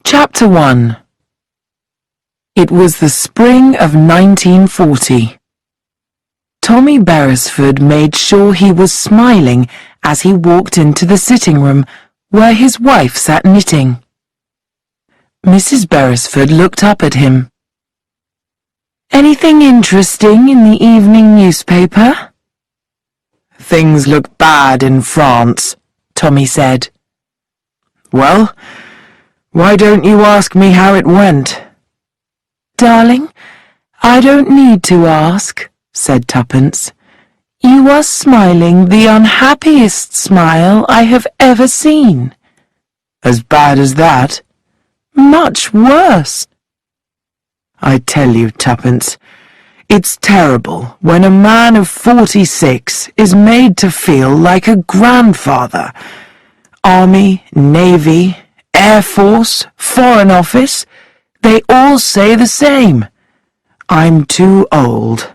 Chapter 1. It was the spring of 1940. Tommy Beresford made sure he was smiling as he walked into the sitting room where his wife sat knitting. Mrs. Beresford looked up at him. "Anything interesting in the evening newspaper?" "Things look bad in France," Tommy said. "Well, why don't you ask me how it went?" "Darling, I don't need to ask," said Tuppence. "You are smiling the unhappiest smile I have ever seen." "As bad as that?" "Much worse." "I tell you, Tuppence, it's terrible when a man of 46 is made to feel like a grandfather. Army, Navy, Air Force, Foreign Office, they all say the same. I'm too old.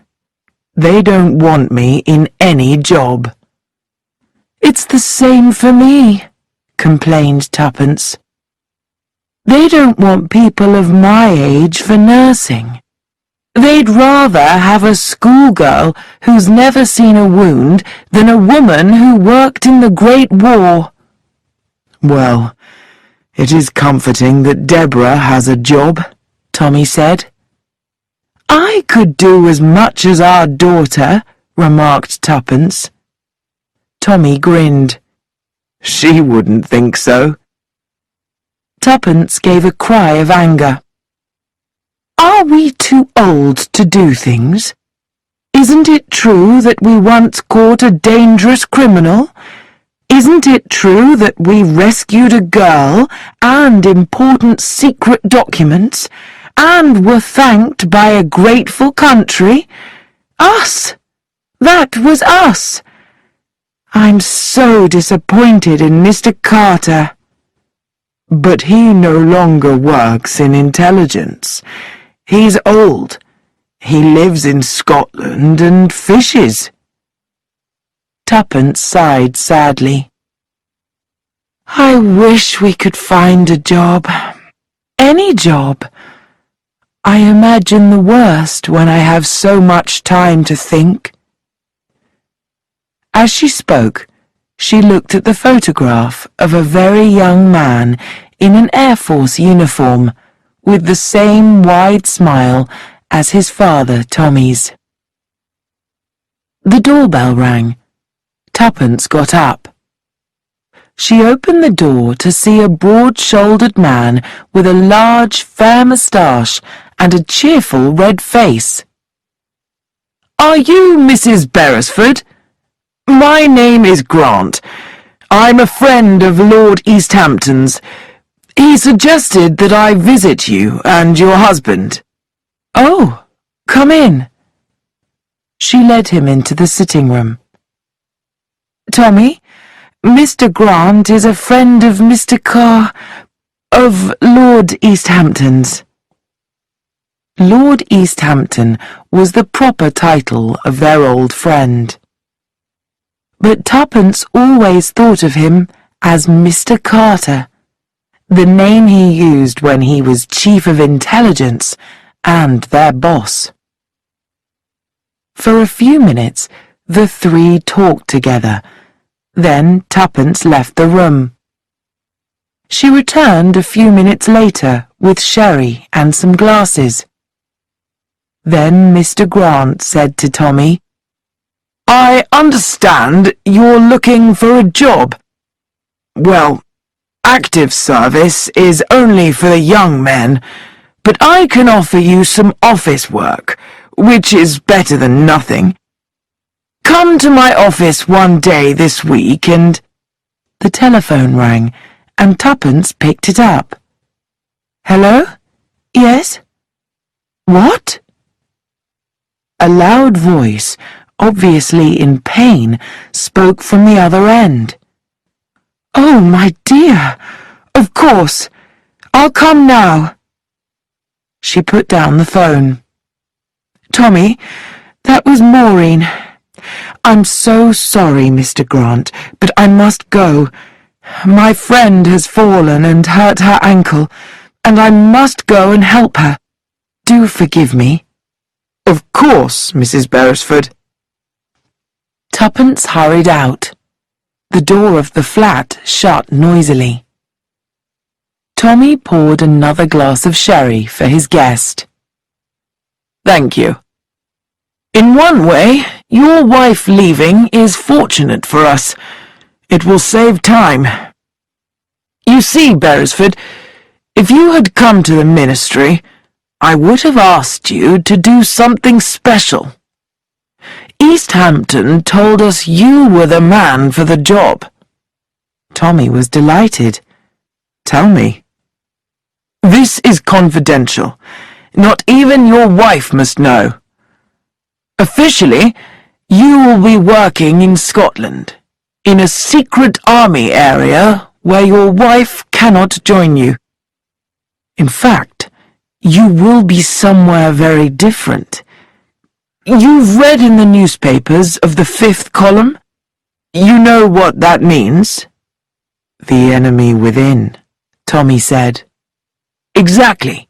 They don't want me in any job." "It's the same for me," complained Tuppence. "They don't want people of my age for nursing. They'd rather have a schoolgirl who's never seen a wound than a woman who worked in the Great War." "Well, it is comforting that Deborah has a job," Tommy said. "I could do as much as our daughter," remarked Tuppence. Tommy grinned. "She wouldn't think so." Tuppence gave a cry of anger. "Are we too old to do things? Isn't it true that we once caught a dangerous criminal? Isn't it true that we rescued a girl and important secret documents and were thanked by a grateful country? Us! That was us! I'm so disappointed in Mr. Carter." "But he no longer works in intelligence. He's old. He lives in Scotland and fishes." Tuppence sighed sadly. "I wish we could find a job. Any job. I imagine the worst when I have so much time to think." As she spoke, she looked at the photograph of a very young man in an Air Force uniform with the same wide smile as his father Tommy's. The doorbell rang. Tuppence got up. She opened the door to see a broad-shouldered man with a large, fair moustache and a cheerful red face. "Are you Mrs. Beresford? My name is Grant. I'm a friend of Lord Easthampton's. He suggested that I visit you and your husband." "Oh, come in." She led him into the sitting room. "Tommy, Mr. Grant is a friend of of Lord Easthampton's." Lord Easthampton was the proper title of their old friend. But Tuppence always thought of him as Mr. Carter, the name he used when he was Chief of Intelligence and their boss. For a few minutes, the three talked together. Then Tuppence left the room. She returned a few minutes later with sherry and some glasses. Then Mr. Grant said to Tommy, "I understand you're looking for a job. Well, active service is only for the young men, but I can offer you some office work, which is better than nothing. Come to my office one day this week and—" The telephone rang, and Tuppence picked it up. "Hello? Yes? What?" A loud voice, obviously in pain, spoke from the other end. "Oh, my dear! Of course! I'll come now." She put down the phone. "Tommy, that was Maureen. I'm so sorry, Mr. Grant, but I must go. My friend has fallen and hurt her ankle, and I must go and help her. Do forgive me." "Of course, Mrs. Beresford." Tuppence hurried out. The door of the flat shut noisily. Tommy poured another glass of sherry for his guest. "Thank you. In one way, your wife leaving is fortunate for us. It will save time. You see, Beresford, if you had come to the ministry, I would have asked you to do something special. East Hampton told us you were the man for the job." Tommy was delighted. "Tell me." "This is confidential. Not even your wife must know. Officially, you will be working in Scotland, in a secret army area where your wife cannot join you. In fact, you will be somewhere very different. You've read in the newspapers of the 5th column? You know what that means?" "The enemy within," Tommy said. "Exactly.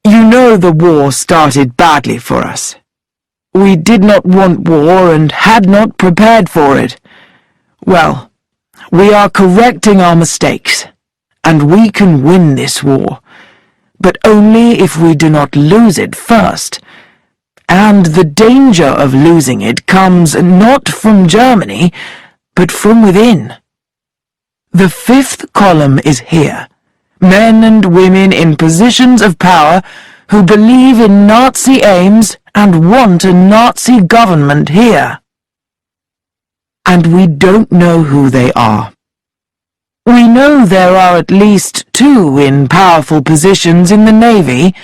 You know the war started badly for us. We did not want war and had not prepared for it. Well, we are correcting our mistakes, and we can win this war, but only if we do not lose it first. And the danger of losing it comes not from Germany, but from within. The 5th column is here, men and women in positions of power who believe in Nazi aims and want a Nazi government here. And we don't know who they are. We know there are at least 2 in powerful positions in the Navy,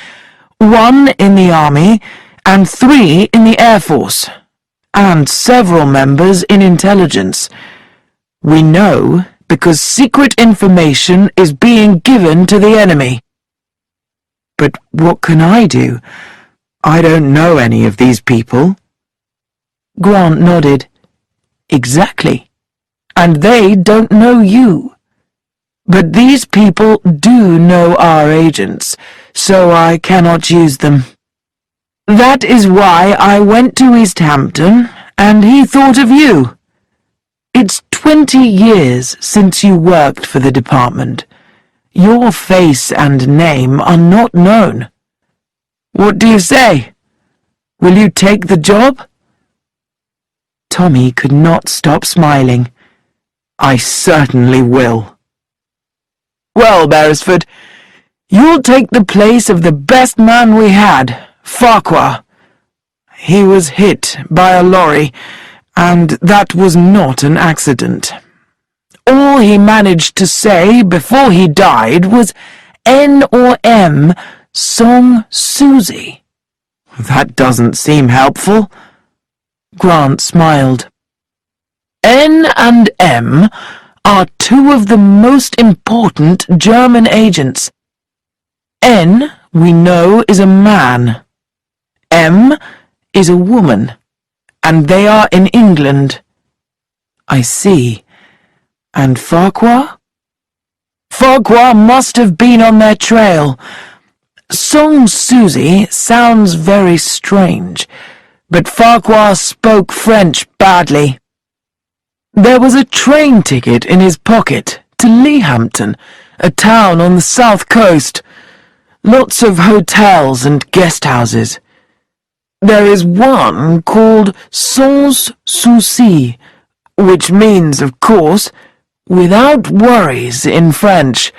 1 in the Army, and 3 in the Air Force, and several members in intelligence. We know because secret information is being given to the enemy." "But what can I do? I don't know any of these people." Grant nodded. "Exactly. And they don't know you. But these people do know our agents, so I cannot use them. That is why I went to East Hampton, and he thought of you. It's 20 years since you worked for the department. Your face and name are not known. What do you say? Will you take the job?" Tommy could not stop smiling. "I certainly will." "Well, Beresford, you'll take the place of the best man we had, Farquhar. He was hit by a lorry, and that was not an accident. All he managed to say before he died was N or M, Song Susie." "That doesn't seem helpful." Grant smiled. "N and M are 2 of the most important German agents. N, we know, is a man. M is a woman, and they are in England." "I see. And Farquhar?" "Farquhar must have been on their trail. Song Susie sounds very strange, but Farquhar spoke French badly. There was a train ticket in his pocket to Leehampton, a town on the south coast. Lots of hotels and guest houses. There is one called Sans Souci, which means, of course, without worries in French.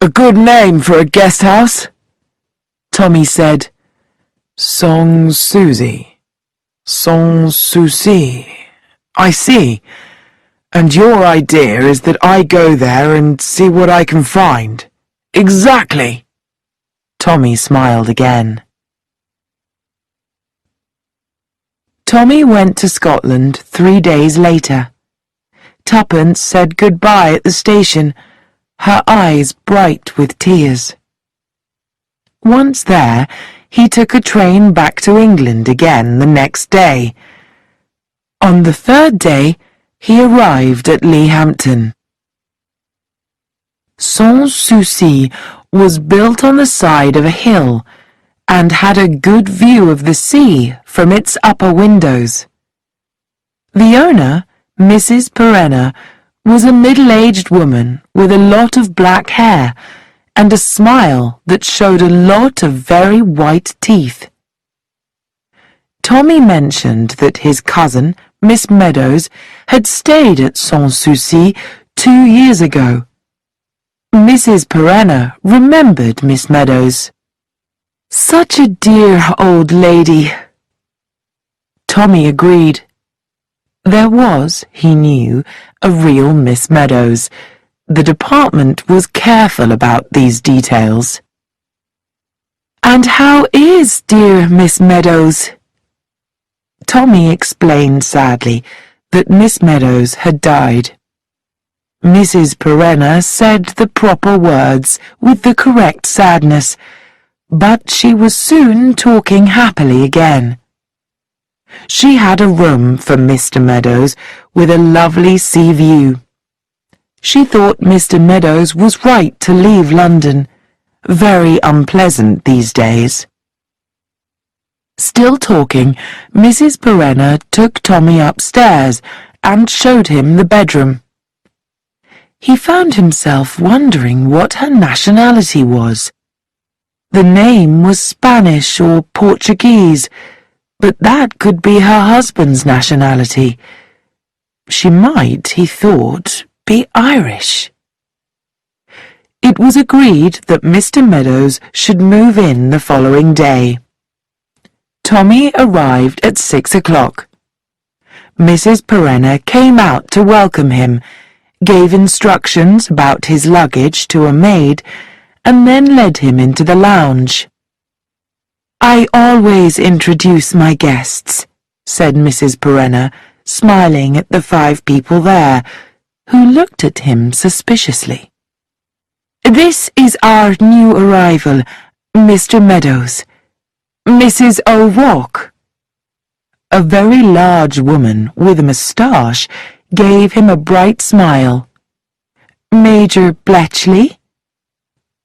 A good name for a guest house." Tommy said, "Sans Susie. Sans souci. I see. And your idea is that I go there and see what I can find?" "Exactly." Tommy smiled again. Tommy went to Scotland 3 days later. Tuppence said goodbye at the station, her eyes bright with tears. Once there, he took a train back to England again the next day. On the 3rd day, he arrived at Leehampton. Sans Souci was built on the side of a hill and had a good view of the sea from its upper windows. The owner, Mrs. Perenna, was a middle-aged woman with a lot of black hair and a smile that showed a lot of very white teeth. Tommy mentioned that his cousin, Miss Meadows, had stayed at Sans Souci 2 years ago. Mrs. Perenna remembered Miss Meadows. "Such a dear old lady." Tommy agreed. There was, he knew, a real Miss Meadows. The department was careful about these details. "And how is dear Miss Meadows?" Tommy explained sadly that Miss Meadows had died. Mrs. Perenna said the proper words with the correct sadness, but she was soon talking happily again. She had a room for Mr. Meadows with a lovely sea view. She thought Mr. Meadows was right to leave London, very unpleasant these days. Still talking, Mrs. Perenna took Tommy upstairs and showed him the bedroom. He found himself wondering what her nationality was. The name was Spanish or Portuguese, but that could be her husband's nationality. She might, he thought, be Irish. It was agreed that Mr. Meadows should move in the following day. Tommy arrived at 6 o'clock. Mrs. Perenna came out to welcome him, gave instructions about his luggage to a maid, and then led him into the lounge. "I always introduce my guests," said Mrs. Perenna, smiling at the 5 people there, who looked at him suspiciously. "This is our new arrival, Mr. Meadows. Mrs. O'Rourke." A very large woman with a moustache gave him a bright smile. "Major Bletchley?"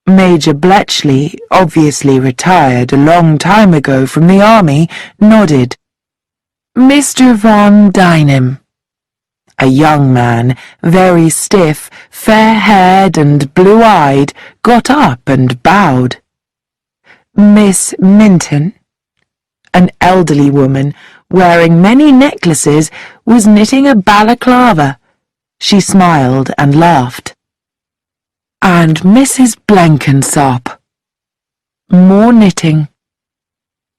Major Bletchley, obviously retired a long time ago from the army, nodded. "Mr. Von Dynam." A young man, very stiff, fair-haired and blue-eyed, got up and bowed. "Miss Minton." An elderly woman, wearing many necklaces, was knitting a balaclava. She smiled and laughed. "And Mrs. Blenkinsop." More knitting.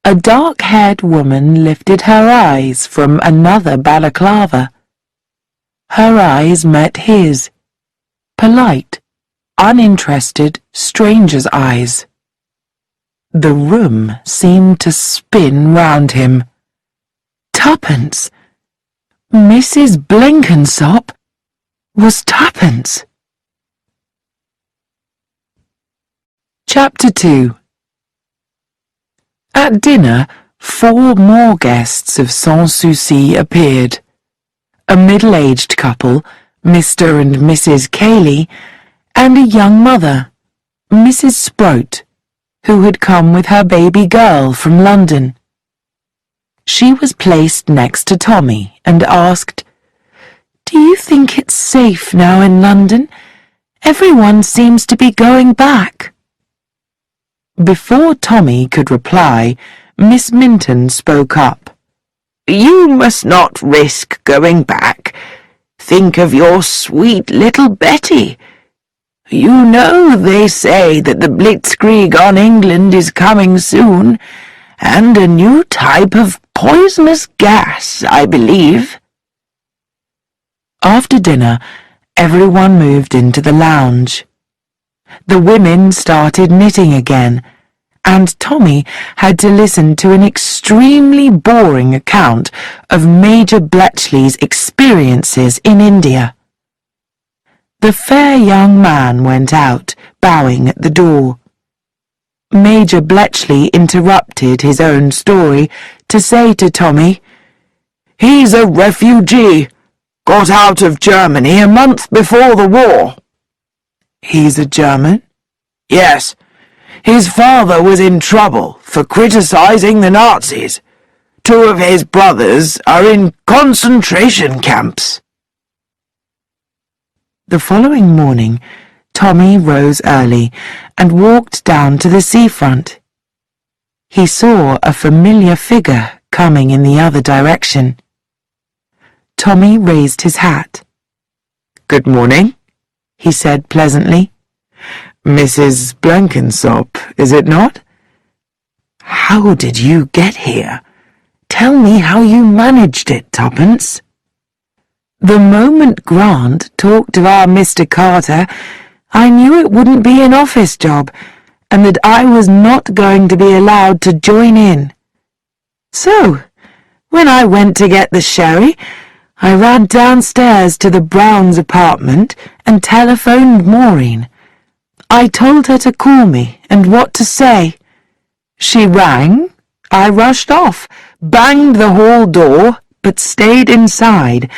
A dark-haired woman lifted her eyes from another balaclava. Her eyes met his. Polite, uninterested, stranger's eyes. The room seemed to spin round him. Tuppence! Mrs. Blenkinsop was Tuppence. Chapter 2. At dinner, 4 more guests of Sans Souci appeared. A middle-aged couple, Mr. and Mrs. Cayley, and a young mother, Mrs. Sproat, who had come with her baby girl from London. She was placed next to Tommy and asked, "Do you think it's safe now in London? Everyone seems to be going back." Before Tommy could reply, Miss Minton spoke up. "You must not risk going back. Think of your sweet little Betty. You know they say that the blitzkrieg on England is coming soon, and a new type of poisonous gas, I believe." After dinner, everyone moved into the lounge. The women started knitting again, and Tommy had to listen to an extremely boring account of Major Bletchley's experiences in India. The fair young man went out, bowing at the door. Major Bletchley interrupted his own story to say to Tommy, "He's a refugee, got out of Germany a month before the war." He's a German? Yes. His father was in trouble for criticizing the Nazis. 2 of his brothers are in concentration camps. The following morning, Tommy rose early and walked down to the seafront. He saw a familiar figure coming in the other direction. Tommy raised his hat. Good morning, he said pleasantly. Mrs. Blenkinsop, is it not? How did you get here? Tell me how you managed it, Tuppence. The moment Grant talked of our Mr. Carter, I knew it wouldn't be an office job, and that I was not going to be allowed to join in. So, when I went to get the sherry, I ran downstairs to the Browns' apartment and telephoned Maureen. I told her to call me and what to say. She rang. I rushed off, banged the hall door, but stayed inside,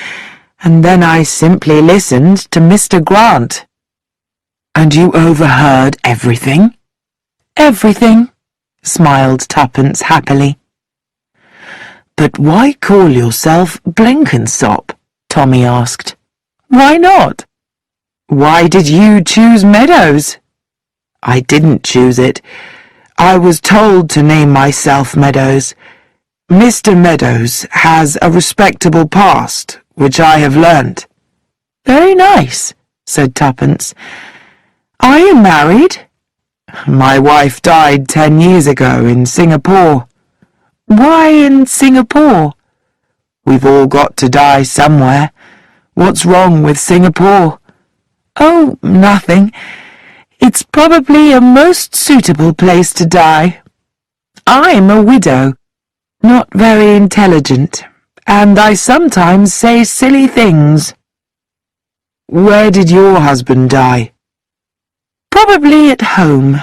and then I simply listened to Mr. Grant. And you overheard everything? Everything, smiled Tuppence happily. But why call yourself Blenkinsop? Tommy asked. Why not? Why did you choose Meadows? I didn't choose it. I was told to name myself Meadows. Mr. Meadows has a respectable past, which I have learnt. Very nice, said Tuppence. Are you married? My wife died 10 years ago in Singapore. Why in Singapore? We've all got to die somewhere. What's wrong with Singapore? Oh, nothing. It's probably a most suitable place to die. I'm a widow, not very intelligent, and I sometimes say silly things. Where did your husband die? Probably at home.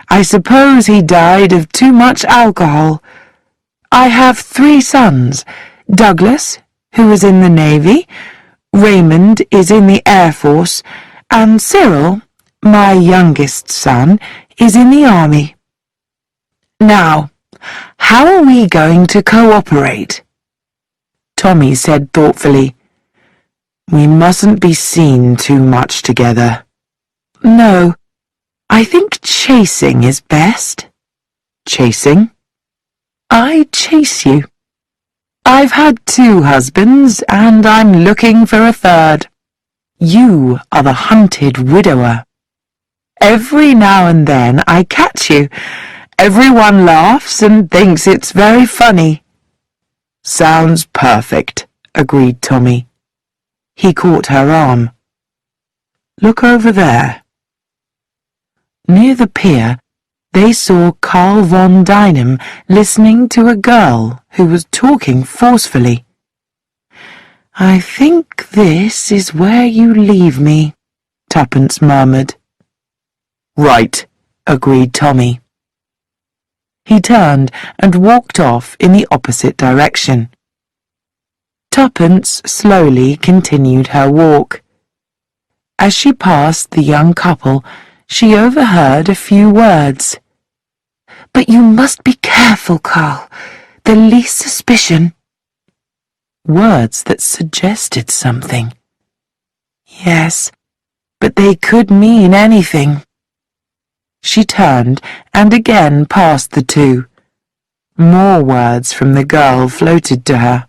I suppose he died of too much alcohol. I have 3 sons. Douglas, who is in the Navy, Raymond is in the Air Force, and Cyril, my youngest son, is in the Army. Now, how are we going to cooperate? Tommy said thoughtfully, We mustn't be seen too much together. No, I think chasing is best. Chasing? I chase you. I've had 2 husbands, and I'm looking for a 3rd. You are the hunted widower. Every now and then I catch you. Everyone laughs and thinks it's very funny. Sounds perfect, agreed Tommy. He caught her arm. Look over there. Near the pier, they saw Carl von Dynam listening to a girl who was talking forcefully. I think this is where you leave me, Tuppence murmured. Right, agreed Tommy. He turned and walked off in the opposite direction. Tuppence slowly continued her walk. As she passed the young couple, she overheard a few words. But you must be careful, Carl. The least suspicion. Words that suggested something. Yes, but they could mean anything. She turned and again passed the 2. More words from the girl floated to her.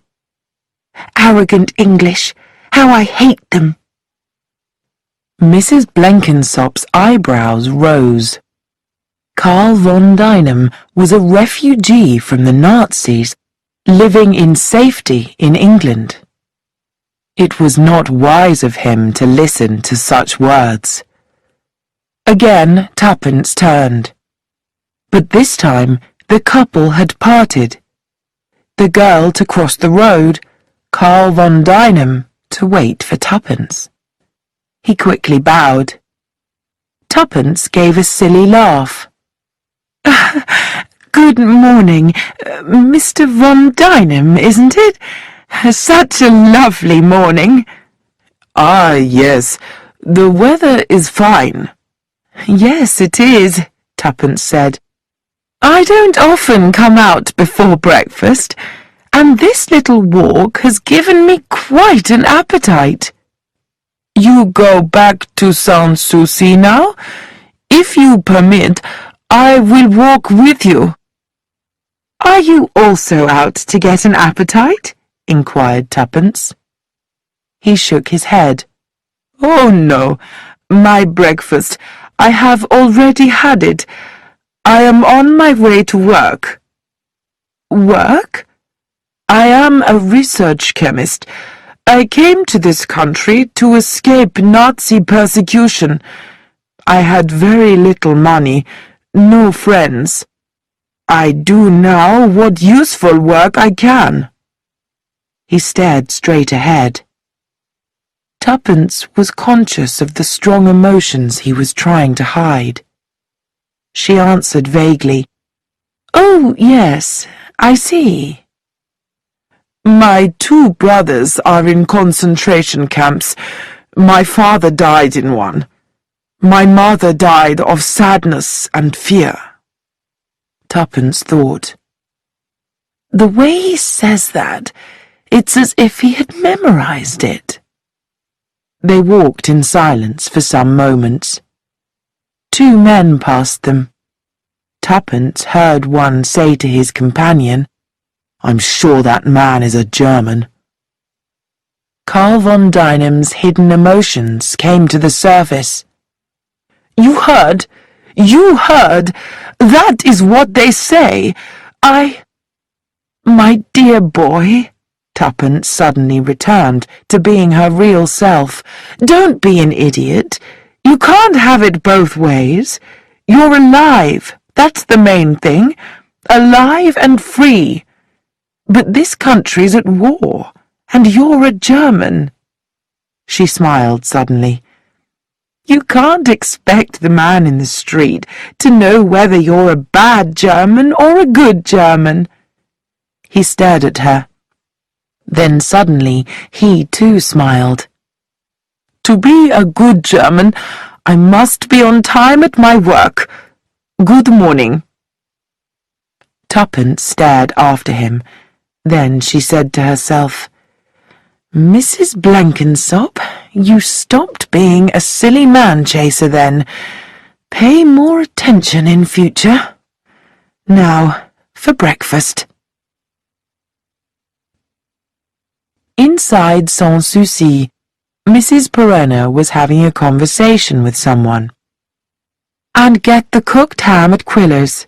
Arrogant English! How I hate them! Mrs. Blenkinsop's eyebrows rose. Carl von Dynam was a refugee from the Nazis, living in safety in England. It was not wise of him to listen to such words. Again Tuppence turned. But this time the couple had parted. The girl to cross the road, Carl von Dynam to wait for Tuppence. He quickly bowed. Tuppence gave a silly laugh. Good morning, Mr. von Dynam, isn't it? Such a lovely morning. Ah, yes, The weather is fine. Yes, it is, Tuppence said. I don't often come out before breakfast, and this little walk has given me quite an appetite. You go back to Sans Souci now? If you permit, I will walk with you. Are you also out to get an appetite? Inquired Tuppence. He shook his head. Oh, no, my breakfast. I have already had it. I am on my way to work. Work? I am a research chemist. I came to this country to escape Nazi persecution. I had very little money, no friends. I do now what useful work I can. He stared straight ahead. Tuppence was conscious of the strong emotions he was trying to hide. She answered vaguely, "Oh, yes, I see." My 2 brothers are in concentration camps. My father died in one. My mother died of sadness and fear. Tuppence thought. The way he says that, it's as if he had memorized it. They walked in silence for some moments. 2 men passed them. Tuppence heard one say to his companion, "I'm sure that man is a German." Karl von Dynam's hidden emotions came to the surface. You heard? That is what they say. My dear boy, Tuppence suddenly returned to being her real self. Don't be an idiot. You can't have it both ways. You're alive, that's the main thing. Alive and free. But this country's at war, and you're a German. She smiled suddenly. You can't expect the man in the street to know whether you're a bad German or a good German. He stared at her. Then suddenly he too smiled. To be a good German, I must be on time at my work. Good morning. Tuppence stared after him. Then she said to herself, Mrs. Blenkinsop, you stopped being a silly man-chaser then. Pay more attention in future. Now, for breakfast. Inside Sans Souci, Mrs. Perrenna was having a conversation with someone. And get the cooked ham at Quiller's.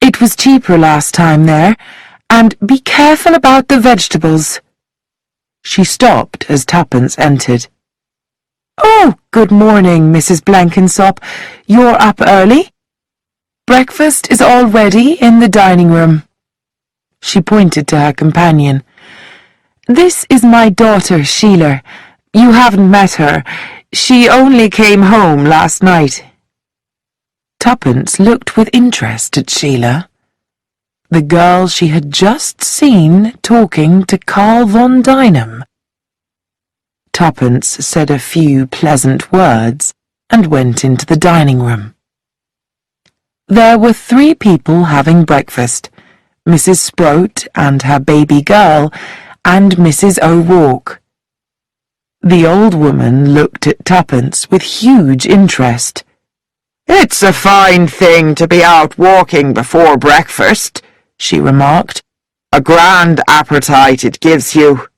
It was cheaper last time there, and be careful about the vegetables. She stopped as Tuppence entered. Oh, good morning, Mrs. Blenkinsop. You're up early? Breakfast is all ready in the dining room. She pointed to her companion. This is my daughter, Sheila. You haven't met her. She only came home last night. Tuppence looked with interest at Sheila. The girl she had just seen talking to Karl von Dynam. Tuppence said a few pleasant words and went into the dining room. There were 3 people having breakfast, Mrs. Sproat and her baby girl, and Mrs. O'Rourke. The old woman looked at Tuppence with huge interest. It's a fine thing to be out walking before breakfast, she remarked. A grand appetite it gives you.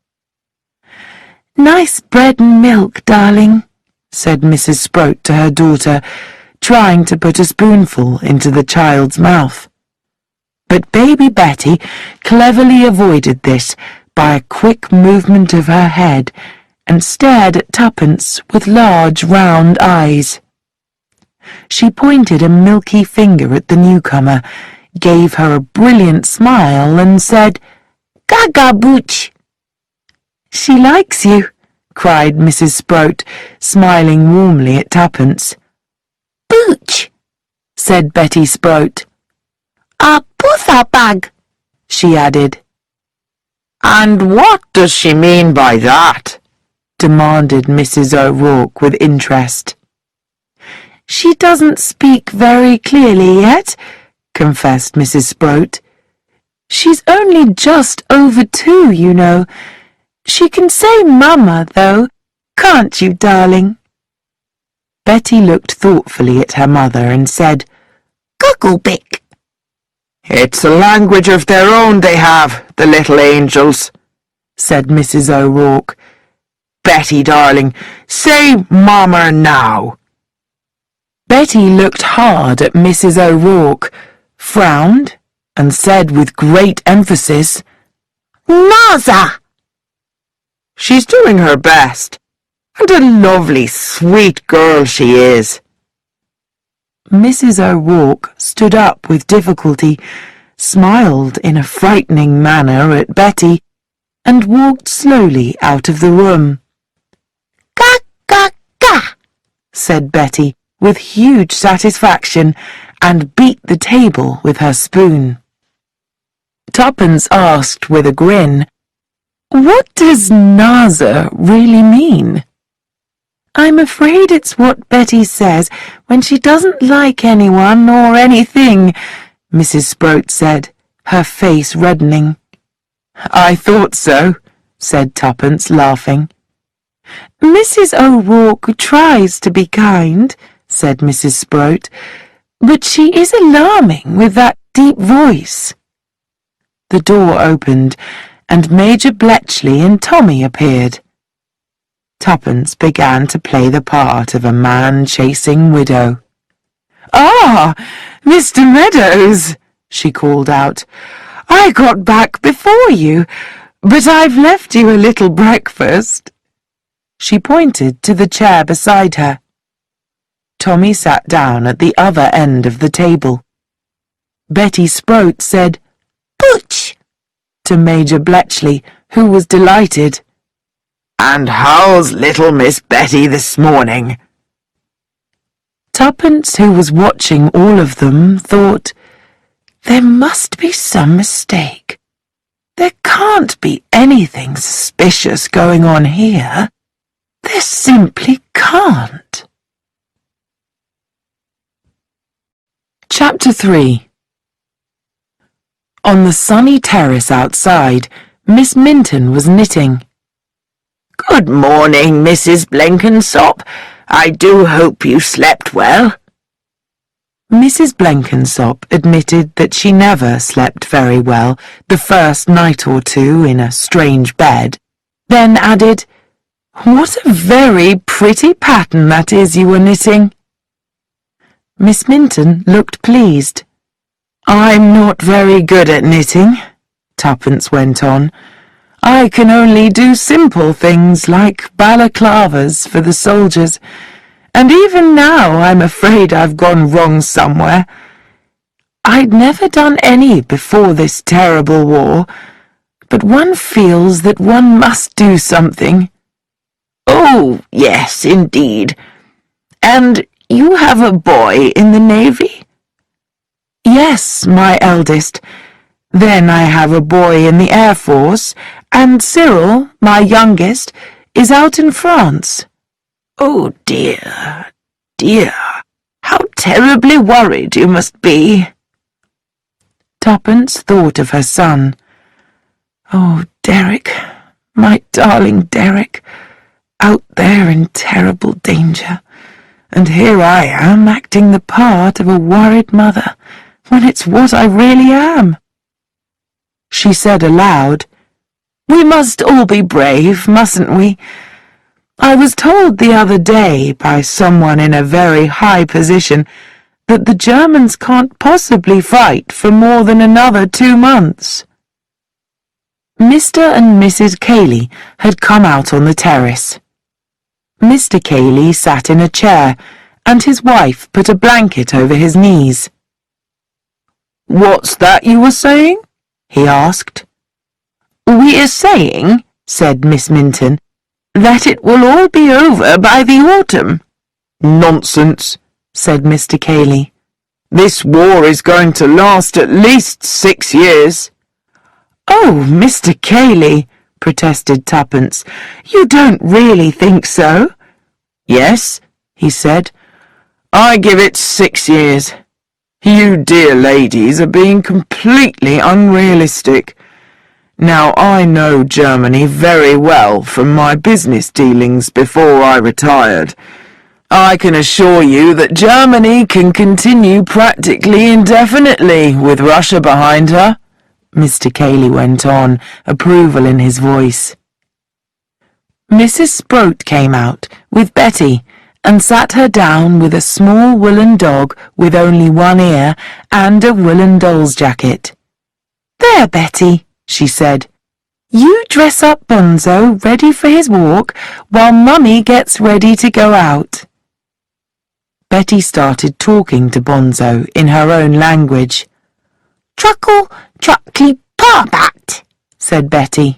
Nice bread and milk, darling, said Mrs. Sproat to her daughter, trying to put a spoonful into the child's mouth. But baby Betty cleverly avoided this by a quick movement of her head and stared at Tuppence with large round eyes. She pointed a milky finger at the newcomer, gave her a brilliant smile and said, Gaga Booch. She likes you, cried Mrs. Sproat, smiling warmly at Tuppence. Booch, said Betty Sproat. A putha bag, she added. And what does she mean by that? demanded Mrs. O'Rourke with interest. She doesn't speak very clearly yet, confessed Mrs. Sproat. She's only just over 2, you know. She can say Mama, though, can't you, darling? Betty looked thoughtfully at her mother and said, Cucklebick. It's a language of their own they have, the little angels, said Mrs. O'Rourke. Betty, darling, say Mama now. Betty looked hard at Mrs. O'Rourke, frowned, and said with great emphasis, Naza! She's doing her best, and a lovely, sweet girl she is. Mrs. O'Rourke stood up with difficulty, smiled in a frightening manner at Betty, and walked slowly out of the room. Ga, ga, ga, said Betty with huge satisfaction, and beat the table with her spoon. Tuppence asked with a grin, What does Naza really mean? I'm afraid it's what Betty says when she doesn't like anyone or anything, Mrs. Sproat said, her face reddening. I thought so, said Tuppence, laughing. Mrs. O'Rourke tries to be kind, said Mrs. Sproat, but she is alarming with that deep voice. The door opened, and Major Bletchley and Tommy appeared. Tuppence began to play the part of a man-chasing widow. Ah, Mr. Meadows, she called out. I got back before you, but I've left you a little breakfast. She pointed to the chair beside her. Tommy sat down at the other end of the table. Betty Sproat said, Butch, to Major Bletchley, who was delighted. And how's little Miss Betty this morning? Tuppence, who was watching all of them, thought, There must be some mistake. There can't be anything suspicious going on here. There simply can't. Chapter 3. On the sunny terrace outside, Miss Minton was knitting. Good morning, Mrs. Blenkinsop. I do hope you slept well. Mrs. Blenkinsop admitted that she never slept very well the first night or two in a strange bed, then added, What a very pretty pattern that is you were knitting. Miss Minton looked pleased. I'm not very good at knitting, Tuppence went on. I can only do simple things like balaclavas for the soldiers, and even now I'm afraid I've gone wrong somewhere. I'd never done any before this terrible war, but one feels that one must do something. Oh, yes, indeed. And you have a boy in the Navy? Yes, my eldest. Then I have a boy in the Air Force, and Cyril, my youngest, is out in France. Oh, dear, dear, how terribly worried you must be. Tuppence thought of her son. Oh, Derek, my darling Derek, out there in terrible danger, and here I am acting the part of a worried mother, when it's what I really am. She said aloud, We must all be brave, mustn't we? I was told the other day by someone in a very high position that the Germans can't possibly fight for more than another 2 months. Mr. and Mrs. Cayley had come out on the terrace. Mr. Cayley sat in a chair, and his wife put a blanket over his knees. What's that you were saying? He asked. We are saying, said Miss Minton, that it will all be over by the autumn. Nonsense, said Mr. Cayley. This war is going to last at least 6 years. Oh, Mr. Cayley, protested Tuppence. "You don't really think so?" "Yes," he said. "I give it 6 years. You dear ladies are being completely unrealistic. Now, I know Germany very well from my business dealings before I retired. I can assure you that Germany can continue practically indefinitely with Russia behind her," Mr. Cayley went on, approval in his voice. Mrs. Sproat came out with Betty and sat her down with a small woolen dog with only one ear and a woolen doll's jacket. "There, Betty," she said. "You dress up Bonzo ready for his walk while Mummy gets ready to go out." Betty started talking to Bonzo in her own language. "Truckle, truckly, parbat," said Betty.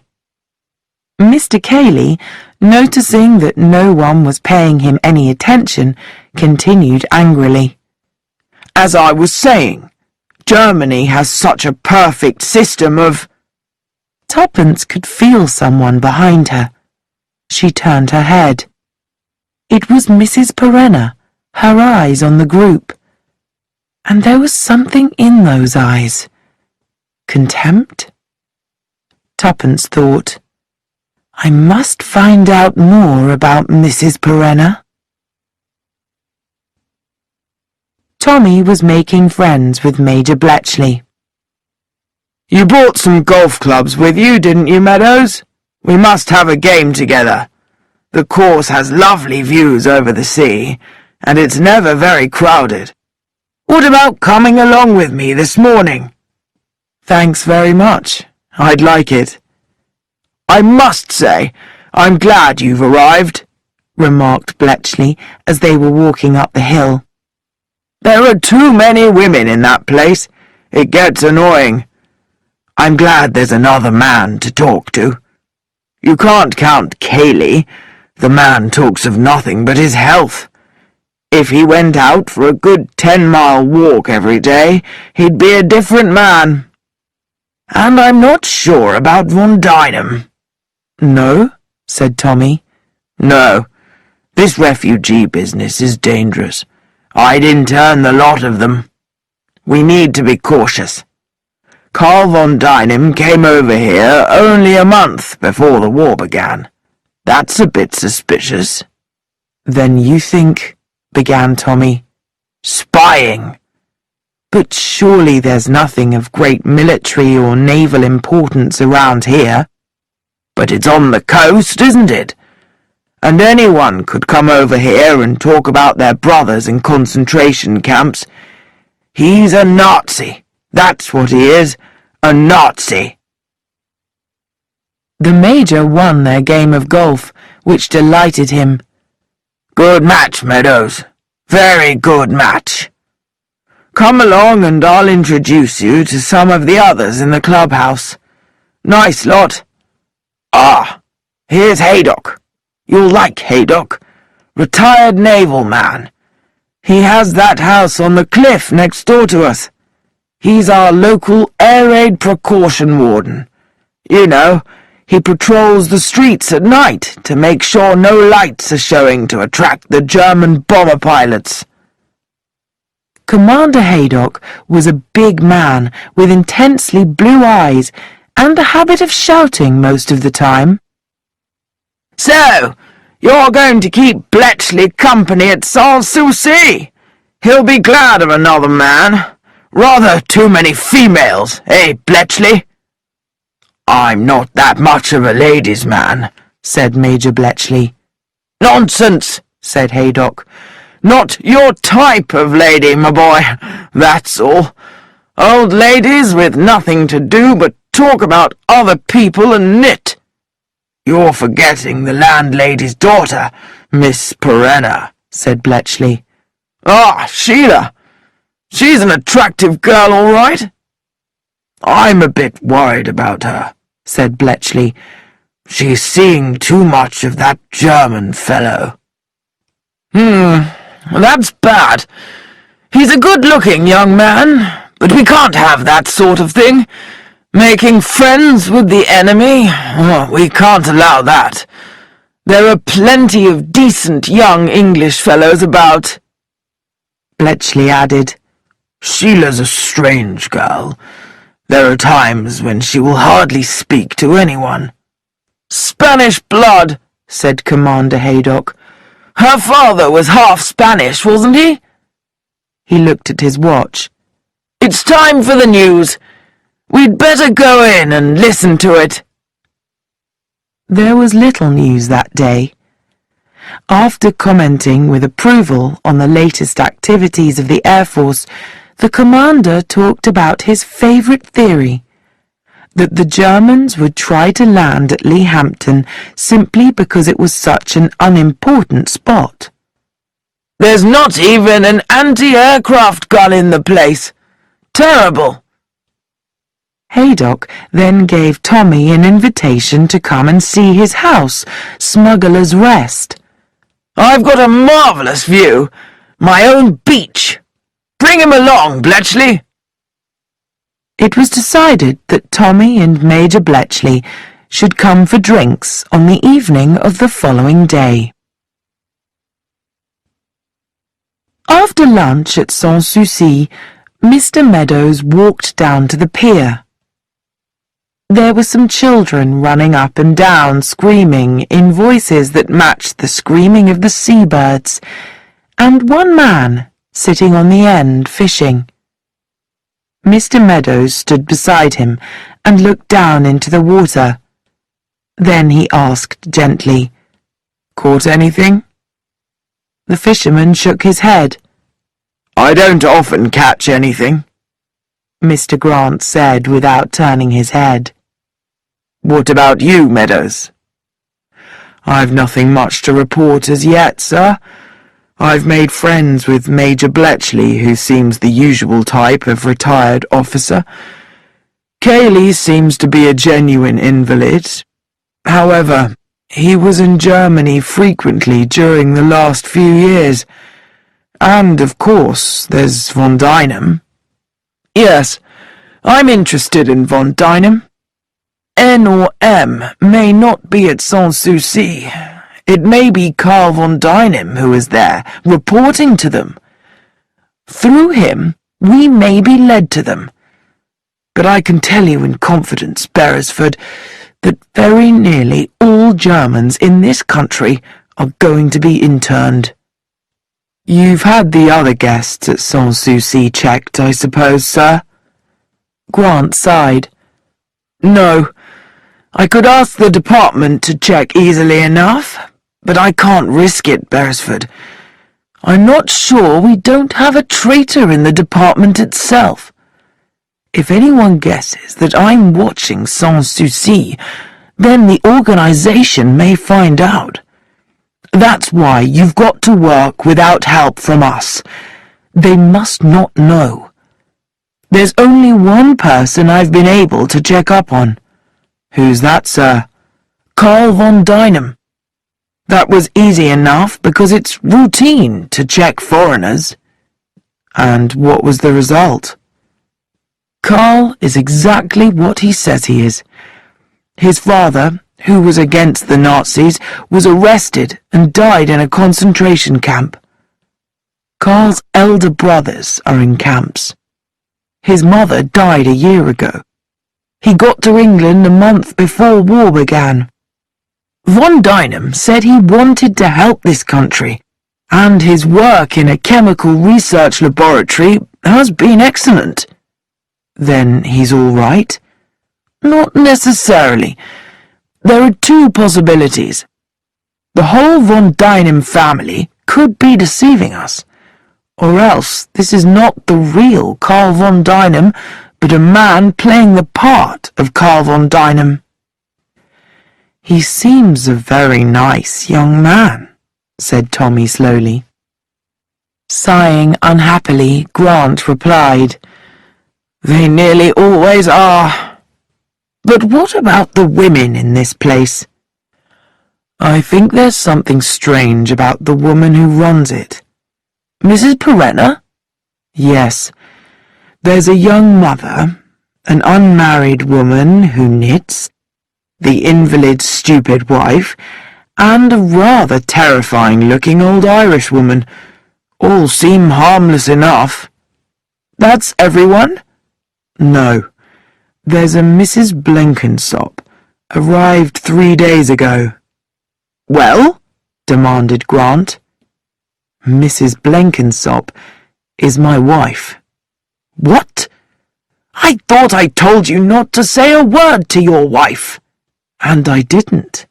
Mr. Cayley, noticing that no one was paying him any attention, continued angrily. "As I was saying, Germany has such a perfect system of—" Tuppence could feel someone behind her. She turned her head. It was Mrs. Perenna, her eyes on the group. And there was something in those eyes. Contempt? Tuppence thought, "I must find out more about Mrs. Perenna." Tommy was making friends with Major Bletchley. "You brought some golf clubs with you, didn't you, Meadows? We must have a game together. The course has lovely views over the sea, and it's never very crowded. What about coming along with me this morning?" "Thanks very much. I'd like it." "I must say, I'm glad you've arrived," remarked Bletchley as they were walking up the hill. "There are too many women in that place. It gets annoying. I'm glad there's another man to talk to. You can't count Cayley. The man talks of nothing but his health. If he went out for a good 10-mile walk every day, he'd be a different man. And I'm not sure about Von Dynam." "No?" said Tommy. "No. This refugee business is dangerous. I'd intern the lot of them. We need to be cautious. Carl von Dynam came over here only a month before the war began. That's a bit suspicious." "Then you think—" began Tommy. "Spying." "But surely there's nothing of great military or naval importance around here." "But it's on the coast, isn't it? And anyone could come over here and talk about their brothers in concentration camps. He's a Nazi. That's what he is, a Nazi." The Major won their game of golf, which delighted him. "Good match, Meadows. Very good match. Come along and I'll introduce you to some of the others in the clubhouse. Nice lot. Ah, here's Haydock. You'll like Haydock. Retired naval man. He has that house on the cliff next door to us. He's our local air raid precaution warden. You know, he patrols the streets at night to make sure no lights are showing to attract the German bomber pilots." Commander Haydock was a big man with intensely blue eyes and a habit of shouting most of the time. "So, you're going to keep Bletchley company at Sans-Souci? He'll be glad of another man. Rather too many females, eh, Bletchley?" "I'm not that much of a ladies' man," said Major Bletchley. "Nonsense," said Haydock. "Not your type of lady, my boy, that's all. Old ladies with nothing to do but talk about other people and knit." "You're forgetting the landlady's daughter, Miss Perenna," said Bletchley. "Ah, Sheila. She's an attractive girl, all right." "I'm a bit worried about her," said Bletchley. "She's seeing too much of that German fellow." That's bad. He's a good-looking young man, but we can't have that sort of thing. Making friends with the enemy? Oh, we can't allow that. There are plenty of decent young English fellows about. Bletchley added. Sheila's a strange girl. There are times when she will hardly speak to anyone. Spanish blood, said Commander Haydock. Her father was half Spanish, wasn't he? He looked at his watch. It's time for the news. We'd better go in and listen to it. There was little news that day. After commenting with approval on the latest activities of the Air Force, the commander talked about his favourite theory, that the Germans would try to land at Leehampton simply because it was such an unimportant spot. There's not even an anti-aircraft gun in the place. Terrible. Haydock then gave Tommy an invitation to come and see his house, Smuggler's Rest. I've got a marvellous view. My own beach. Bring him along, Bletchley. It was decided that Tommy and Major Bletchley should come for drinks on the evening of the following day. After lunch at Sans Souci, Mr. Meadows walked down to the pier. There were some children running up and down, screaming in voices that matched the screaming of the seabirds, and one man sitting on the end fishing. Mr. Meadows stood beside him and looked down into the water. Then he asked gently, "Caught anything?" The fisherman shook his head. I don't often catch anything, Mr. Grant said without turning his head. What about you, Meadows? I've nothing much to report as yet, sir. I've made friends with Major Bletchley, who seems the usual type of retired officer. Cayley seems to be a genuine invalid. However, he was in Germany frequently during the last few years. And, of course, there's von Dynam. Yes, I'm interested in von Dynam. N or M may not be at Sans Souci. It may be Karl von Dynam who is there, reporting to them. Through him, we may be led to them. But I can tell you in confidence, Beresford, that very nearly all Germans in this country are going to be interned. You've had the other guests at Sans Souci checked, I suppose, sir? Grant sighed. No. I could ask the department to check easily enough, but I can't risk it, Beresford. I'm not sure we don't have a traitor in the department itself. If anyone guesses that I'm watching Sans Souci, then the organization may find out. That's why you've got to work without help from us. They must not know. There's only one person I've been able to check up on. Who's that, sir? Karl von Dynam. That was easy enough because it's routine to check foreigners. And what was the result? Karl is exactly what he says he is. His father, who was against the Nazis, was arrested and died in a concentration camp. Karl's elder brothers are in camps. His mother died a year ago. He got to England a month before war began. Von Dynam said he wanted to help this country, and his work in a chemical research laboratory has been excellent. Then he's all right? Not necessarily. There are two possibilities. The whole von Dynam family could be deceiving us, or else this is not the real Karl von Dynam, but a man playing the part of Karl von Dynam. He seems a very nice young man, said Tommy slowly. Sighing unhappily, Grant replied, They nearly always are. But what about the women in this place? I think there's something strange about the woman who runs it. Mrs. Perenna? Yes. There's a young mother, an unmarried woman who knits, the invalid's stupid wife, and a rather terrifying-looking old Irish woman. All seem harmless enough. That's everyone? No. There's a Mrs. Blenkinsop, arrived 3 days ago. Well? Demanded Grant. Mrs. Blenkinsop is my wife. What? I thought I told you not to say a word to your wife. And I didn't.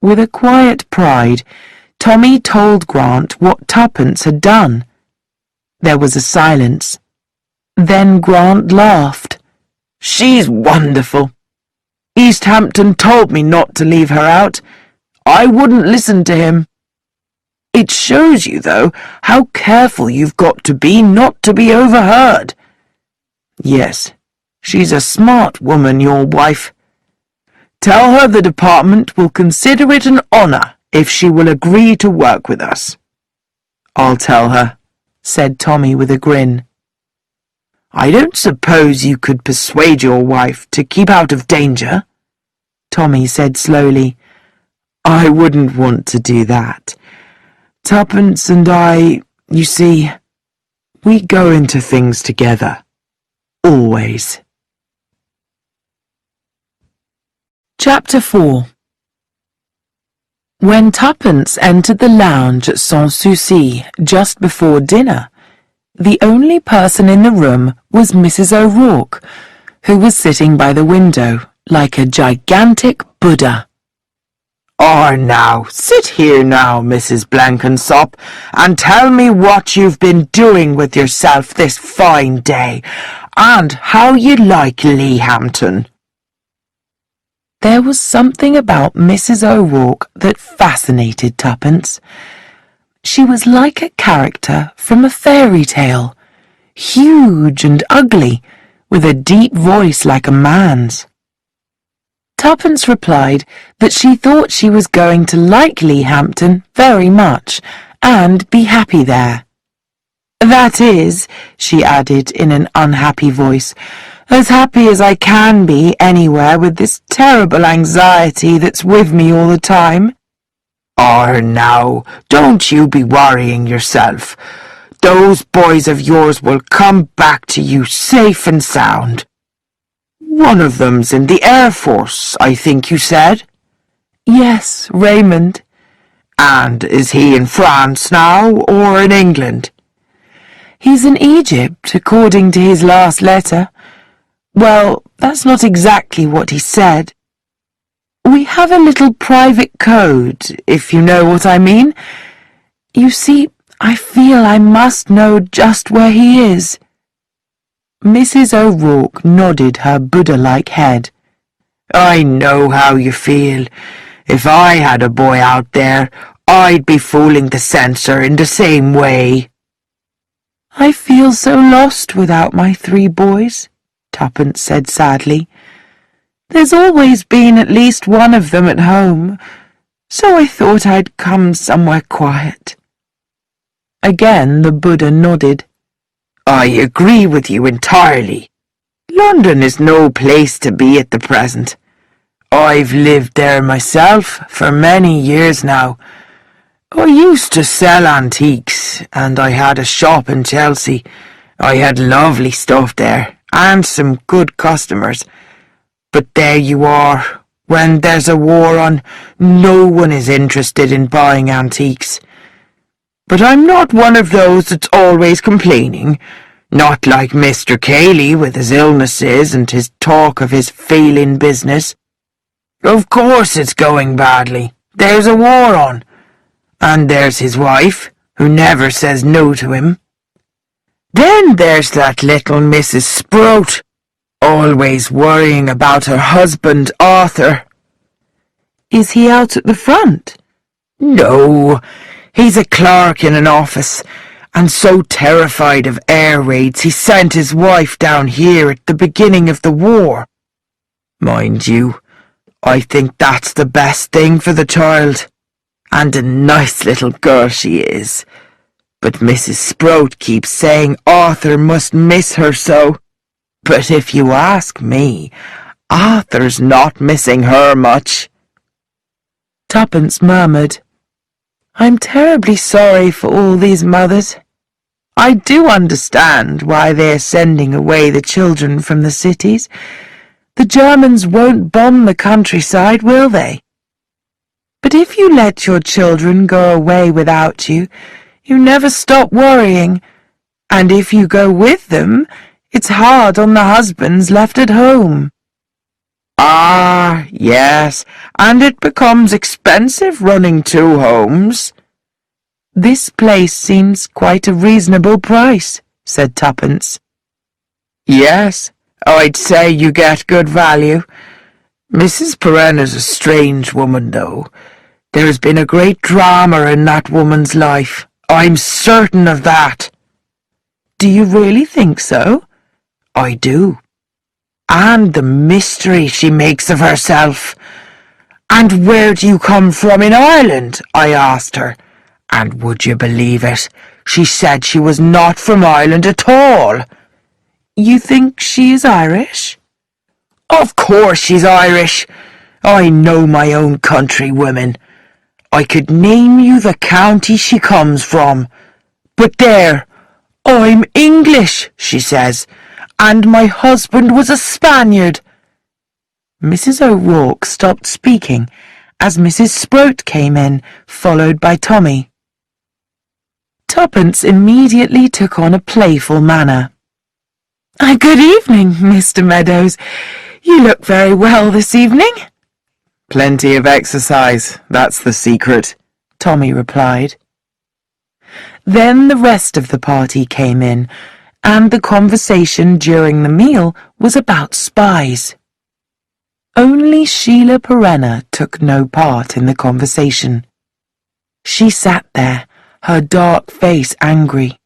With a quiet pride, Tommy told Grant what Tuppence had done. There was a silence. Then Grant laughed. She's wonderful. Easthampton told me not to leave her out. I wouldn't listen to him. It shows you, though, how careful you've got to be not to be overheard. Yes, she's a smart woman, your wife. Tell her the department will consider it an honour if she will agree to work with us. I'll tell her, said Tommy with a grin. I don't suppose you could persuade your wife to keep out of danger, Tommy said slowly. I wouldn't want to do that. Tuppence and I, you see, we go into things together. Always. Chapter 4. When Tuppence entered the lounge at Sans Souci just before dinner, the only person in the room was Mrs. O'Rourke, who was sitting by the window like a gigantic Buddha. Now, sit here now, Mrs. Blenkinsop, and tell me what you've been doing with yourself this fine day, and how you like Leahampton. There was something about Mrs. O'Rourke that fascinated Tuppence. She was like a character from a fairy tale, huge and ugly, with a deep voice like a man's. Tuppence replied that she thought she was going to like Leahampton very much and be happy there. That is, she added in an unhappy voice, as happy as I can be anywhere with this terrible anxiety that's with me all the time. Now, don't you be worrying yourself. Those boys of yours will come back to you safe and sound. One of them's in the Air Force, I think you said? Yes, Raymond. And is he in France now, or in England? He's in Egypt, according to his last letter. Well, that's not exactly what he said. We have a little private code, if you know what I mean. You see, I feel I must know just where he is. Mrs. O'Rourke nodded her Buddha-like head. I know how you feel. If I had a boy out there, I'd be fooling the censor in the same way. I feel so lost without my 3 boys, Tuppence said sadly. There's always been at least one of them at home, so I thought I'd come somewhere quiet. Again the Buddha nodded. I agree with you entirely. London is no place to be at the present. I've lived there myself for many years now. I used to sell antiques, and I had a shop in Chelsea. I had lovely stuff there, and some good customers. But there you are. When there's a war on, no one is interested in buying antiques. But I'm not one of those that's always complaining. Not like Mr. Cayley with his illnesses and his talk of his failing business. Of course it's going badly. There's a war on. And there's his wife, who never says no to him. Then there's that little Mrs. Sprout, always worrying about her husband, Arthur. Is he out at the front? No, he's a clerk in an office, and so terrified of air raids he sent his wife down here at the beginning of the war. Mind you, I think that's the best thing for the child, and a nice little girl she is. But Mrs. Sprout keeps saying Arthur must miss her so. But if you ask me, Arthur's not missing her much." Tuppence murmured, "I'm terribly sorry for all these mothers. I do understand why they're sending away the children from the cities. The Germans won't bomb the countryside, will they? But if you let your children go away without you, you never stop worrying. And if you go with them, it's hard on the husbands left at home." "Ah, yes, and it becomes expensive running 2 homes." "This place seems quite a reasonable price," said Tuppence. "Yes, I'd say you get good value. Mrs. Perenna's a strange woman, though. There's been a great drama in that woman's life. I'm certain of that." "Do you really think so?" "I do. And the mystery she makes of herself. 'And where do you come from in Ireland?' I asked her. And would you believe it? She said she was not from Ireland at all." "You think she is Irish?" "Of course she's Irish. I know my own countrywomen. I could name you the county she comes from. But there, I'm English, she says, and my husband was a Spaniard." Mrs. O'Rourke stopped speaking as Mrs. Sproat came in, followed by Tommy. Tuppence immediately took on a playful manner. "Good evening, Mr. Meadows. You look very well this evening." "Plenty of exercise, that's the secret," Tommy replied. Then the rest of the party came in, and the conversation during the meal was about spies. Only Sheila Perenna took no part in the conversation. She sat there, her dark face angry.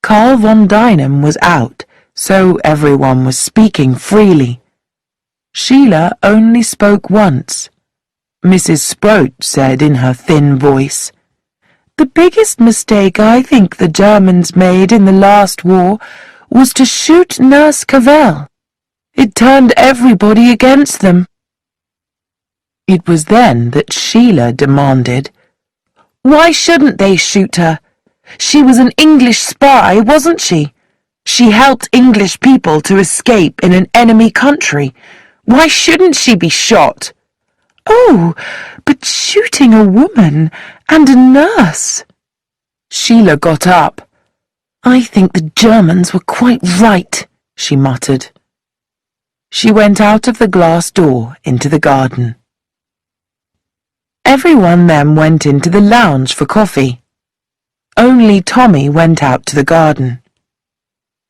Carl von Dynam was out, so everyone was speaking freely. Sheila only spoke once. Mrs. Sproat said in her thin voice, "The biggest mistake I think the Germans made in the last war was to shoot Nurse Cavell. It turned everybody against them." It was then that Sheila demanded, "Why shouldn't they shoot her? She was an English spy, wasn't she? She helped English people to escape in an enemy country. Why shouldn't she be shot?" "Oh, but shooting a woman and a nurse." Sheila got up. "I think the Germans were quite right," she muttered. She went out of the glass door into the garden. Everyone then went into the lounge for coffee. Only Tommy went out to the garden.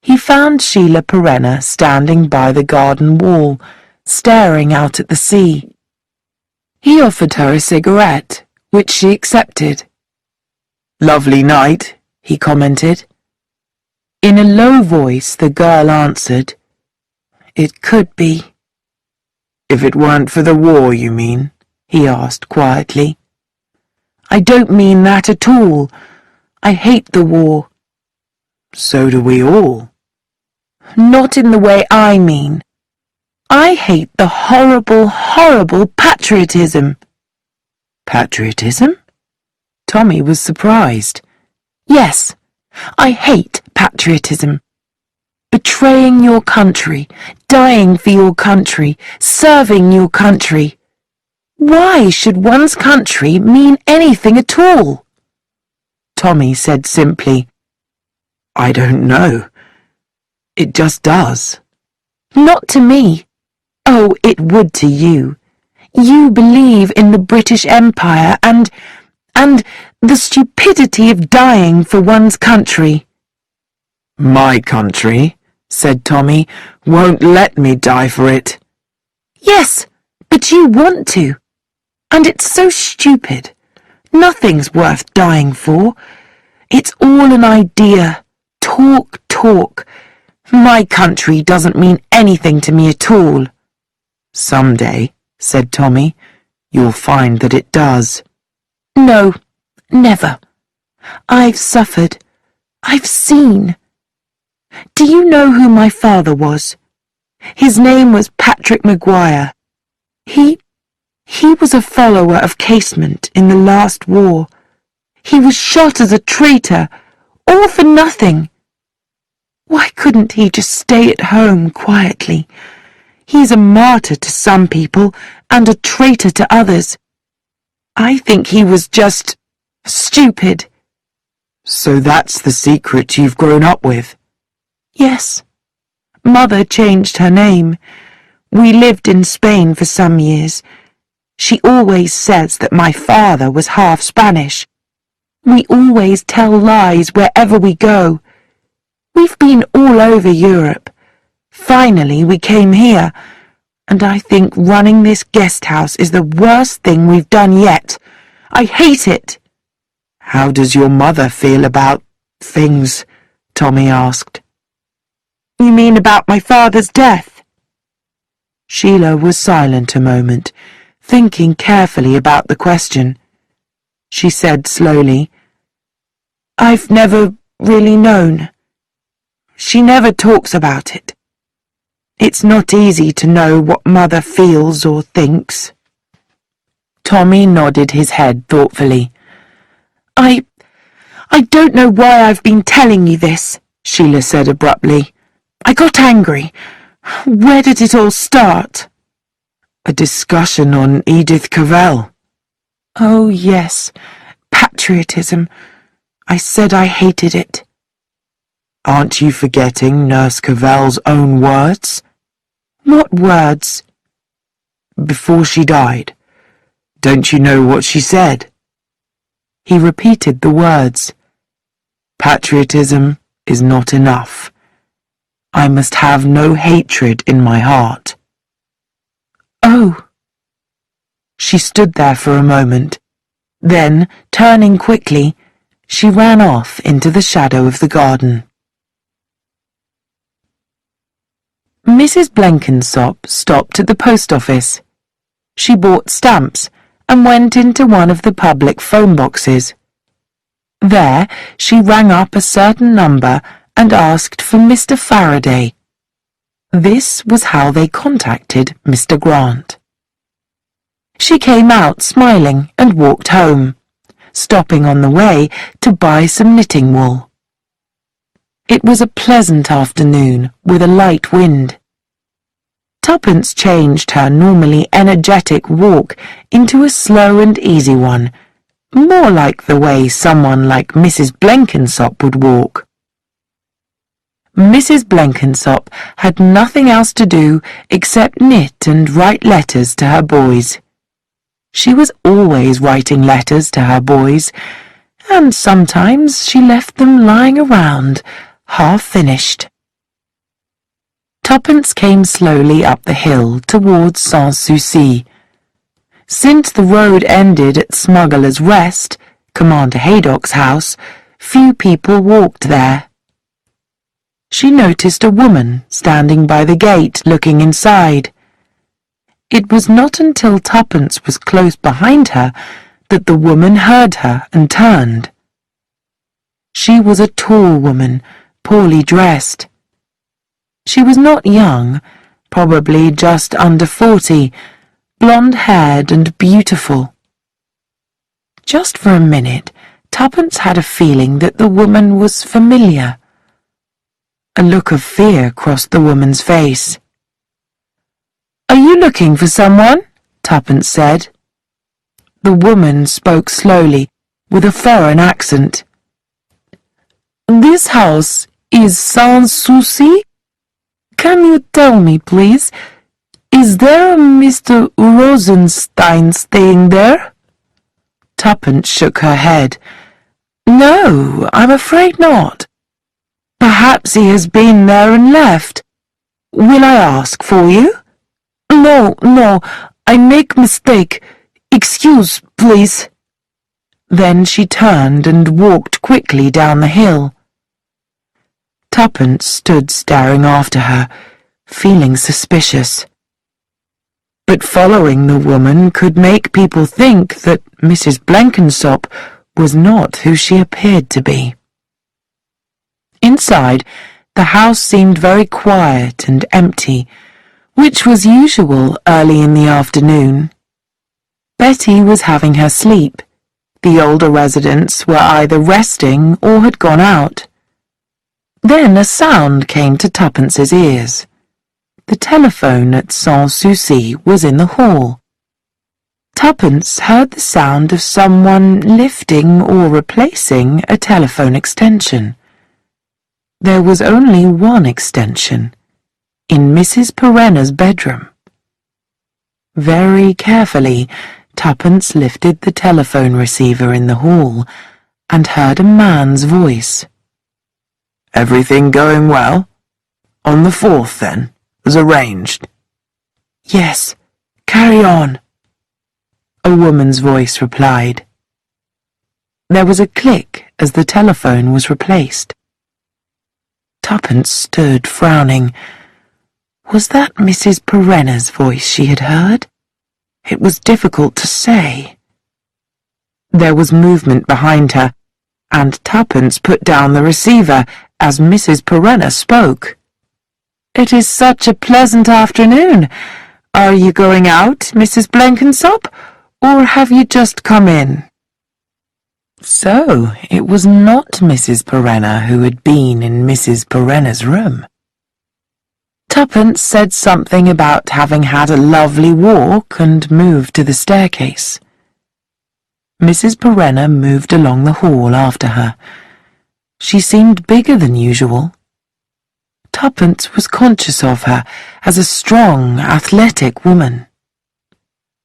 He found Sheila Perenna standing by the garden wall, staring out at the sea. He offered her a cigarette, which she accepted. "Lovely night," he commented. In a low voice the girl answered, "It could be." "If it weren't for the war, you mean?" he asked quietly. "I don't mean that at all. I hate the war." "So do we all." "Not in the way I mean. I hate the horrible, horrible patriotism." "Patriotism?" Tommy was surprised. "Yes, I hate patriotism. Betraying your country, dying for your country, serving your country. Why should one's country mean anything at all?" Tommy said simply, "I don't know. It just does." "Not to me. Oh, it would to you. You believe in the British Empire and the stupidity of dying for one's country." "My country," said Tommy, "won't let me die for it." "Yes, but you want to. And it's so stupid. Nothing's worth dying for. It's all an idea. Talk, talk. My country doesn't mean anything to me at all." "Someday," said Tommy, "you'll find that it does." "No, never. I've suffered. I've seen. Do you know who my father was? His name was Patrick Maguire. He was a follower of Casement in the last war. He was shot as a traitor, all for nothing. Why couldn't he just stay at home quietly? He's a martyr to some people and a traitor to others. I think he was just stupid. So that's the secret you've grown up with? Yes. Mother changed her name. We lived in Spain for some years. She always says that my father was half Spanish. We always tell lies wherever we go. We've been all over Europe. Finally, we came here, and I think running this guest house is the worst thing we've done yet. I hate it. How does your mother feel about things? Tommy asked. You mean about my father's death? Sheila was silent a moment, thinking carefully about the question. She said slowly, I've never really known. She never talks about it. It's not easy to know what Mother feels or thinks. Tommy nodded his head thoughtfully. I don't know why I've been telling you this, Sheila said abruptly. I got angry. Where did it all start? A discussion on Edith Cavell. Oh, yes. Patriotism. I said I hated it. Aren't you forgetting Nurse Cavell's own words? What words? Before she died. Don't you know what she said? He repeated the words. Patriotism is not enough. I must have no hatred in my heart. Oh. She stood there for a moment. Then, turning quickly, she ran off into the shadow of the garden. Mrs. Blenkinsop stopped at the post office. She bought stamps and went into one of the public phone boxes. There, she rang up a certain number and asked for Mr. Faraday. This was how they contacted Mr. Grant. She came out smiling and walked home, stopping on the way to buy some knitting wool. It was a pleasant afternoon with a light wind. Tuppence changed her normally energetic walk into a slow and easy one, more like the way someone like Mrs. Blenkinsop would walk. Mrs. Blenkinsop had nothing else to do except knit and write letters to her boys. She was always writing letters to her boys, and sometimes she left them lying around, half finished. Tuppence came slowly up the hill towards Sans Souci. Since the road ended at Smuggler's Rest, Commander Haydock's house, few people walked there. She noticed a woman standing by the gate looking inside. It was not until Tuppence was close behind her that the woman heard her and turned. She was a tall woman, poorly dressed. She was not young, probably just under 40, blonde-haired and beautiful. Just for a minute, Tuppence had a feeling that the woman was familiar. A look of fear crossed the woman's face. "Are you looking for someone?" Tuppence said. The woman spoke slowly, with a foreign accent. "This house is Sans Souci? Can you tell me, please, is there a Mr. Rosenstein staying there?" Tuppence shook her head. "No, I'm afraid not. Perhaps he has been there and left. Will I ask for you?" No, I make mistake. Excuse, please." Then she turned and walked quickly down the hill. Tuppence stood staring after her, feeling suspicious. But following the woman could make people think that Mrs. Blenkinsop was not who she appeared to be. Inside, The house seemed very quiet and empty, which was usual early in the afternoon. Betty was having her sleep. The older residents were either resting or had gone out. Then a sound came to Tuppence's ears. The telephone at Sans Souci was in the hall. Tuppence heard the sound of someone lifting or replacing a telephone extension. There was only one extension, in Mrs. Perenna's bedroom. Very carefully, Tuppence lifted the telephone receiver in the hall and heard a man's voice. Everything going well? On the 4th, then, as arranged? Yes, carry on, a woman's voice replied. There was a click as the telephone was replaced. Tuppence stood frowning. Was that Mrs. Perenna's voice she had heard? It was difficult to say. There was movement behind her, and Tuppence put down the receiver as Mrs. Perenna spoke. "It is such a pleasant afternoon. Are you going out, Mrs. Blenkinsop, or have you just come in?" So it was not Mrs. Perenna who had been in Mrs. Perenna's room. Tuppence said something about having had a lovely walk and moved to the staircase. Mrs. Perenna moved along the hall after her. She seemed bigger than usual. Tuppence was conscious of her as a strong, athletic woman.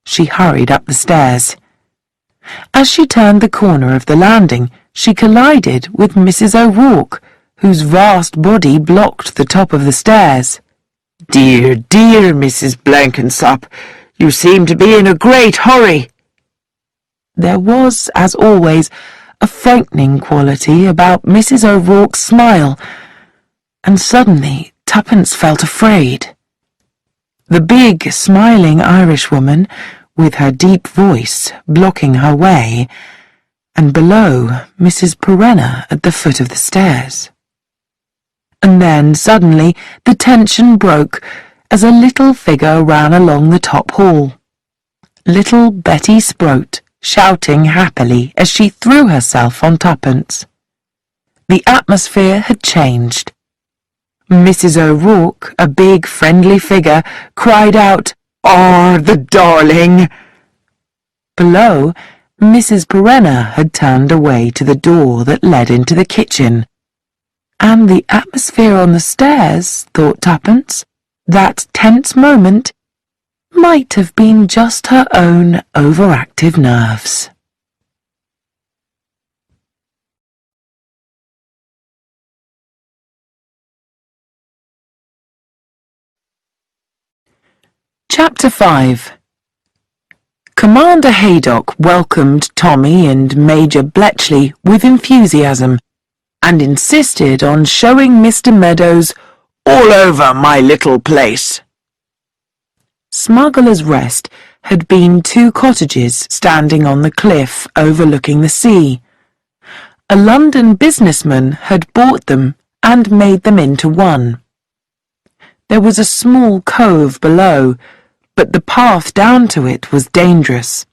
She hurried up the stairs. As she turned the corner of the landing, she collided with Mrs. O'Rourke, whose vast body blocked the top of the stairs. Dear, dear, Mrs. Blenkinsop, you seem to be in a great hurry. There was, as always, a frightening quality about Mrs. O'Rourke's smile, and suddenly Tuppence felt afraid. The big, smiling Irishwoman, with her deep voice blocking her way, and below Mrs. Perenna at the foot of the stairs. And then, suddenly, the tension broke as a little figure ran along the top hall. Little Betty Sproat, shouting happily as she threw herself on Tuppence. The atmosphere had changed. Mrs. O'Rourke, a big, friendly figure, cried out, "Oh, the darling!" Below, Mrs. Perenna had turned away to the door that led into the kitchen. And the atmosphere on the stairs, thought Tuppence, that tense moment, might have been just her own overactive nerves. Chapter 5. Commander Haydock welcomed Tommy and Major Bletchley with enthusiasm, and insisted on showing Mr. Meadows all over my little place. Smuggler's Rest had been 2 cottages standing on the cliff overlooking the sea. A London businessman had bought them and made them into one. There was a small cove below, but the path down to it was dangerous.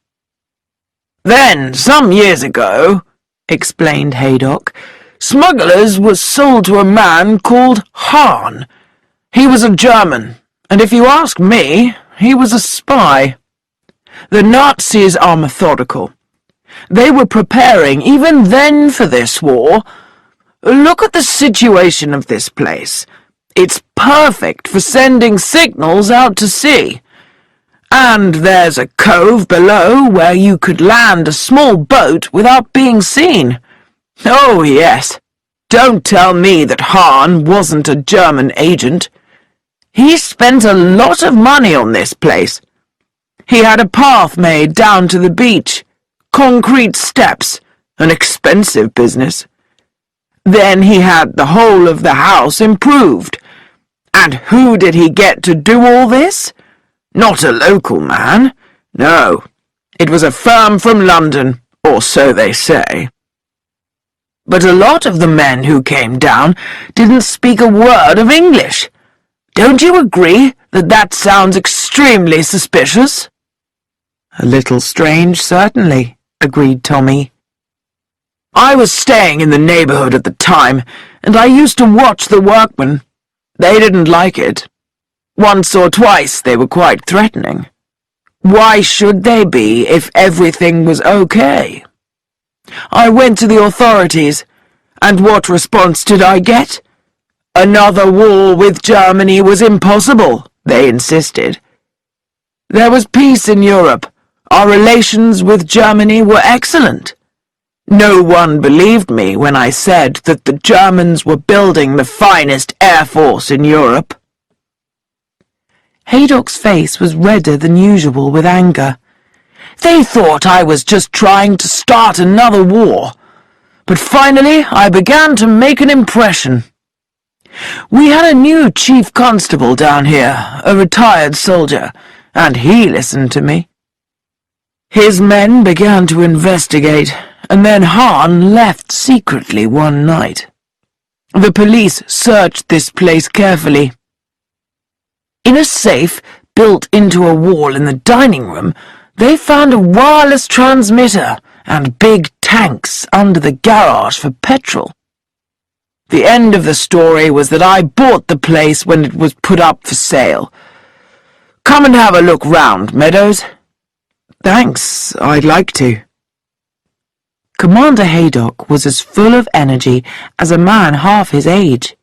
Then, some years ago, explained Haydock, Smugglers was sold to a man called Hahn. He was a German, and if you ask me, he was a spy. The Nazis are methodical. They were preparing even then for this war. Look at the situation of this place. It's perfect for sending signals out to sea. And there's a cove below where you could land a small boat without being seen. Oh, yes. Don't tell me that Hahn wasn't a German agent. He spent a lot of money on this place. He had a path made down to the beach, concrete steps, an expensive business. Then he had the whole of the house improved. And who did he get to do all this? Not a local man. No, it was a firm from London, or so they say. but a lot of the men who came down didn't speak a word of English. Don't you agree that that sounds extremely suspicious?" "A little strange, certainly," agreed Tommy. "I was staying in the neighborhood at the time, and I used to watch the workmen. They didn't like it. Once or twice they were quite threatening. Why should they be if everything was okay? I went to the authorities, and what response did I get? Another war with Germany was impossible, they insisted. There was peace in Europe. Our relations with Germany were excellent. No one believed me when I said that the Germans were building the finest air force in Europe." Haydock's face was redder than usual with anger. They thought I was just trying to start another war. But finally I began to make an impression. We had a new chief constable down here, a retired soldier, and he listened to me. His men began to investigate, and then Hahn left secretly one night. The police searched this place carefully. In a safe built into a wall in the dining room, they found a wireless transmitter and big tanks under the garage for petrol. The end of the story was that I bought the place when it was put up for sale. Come and have a look round, Meadows. "Thanks, I'd like to." Commander Haydock was as full of energy as a man half his age.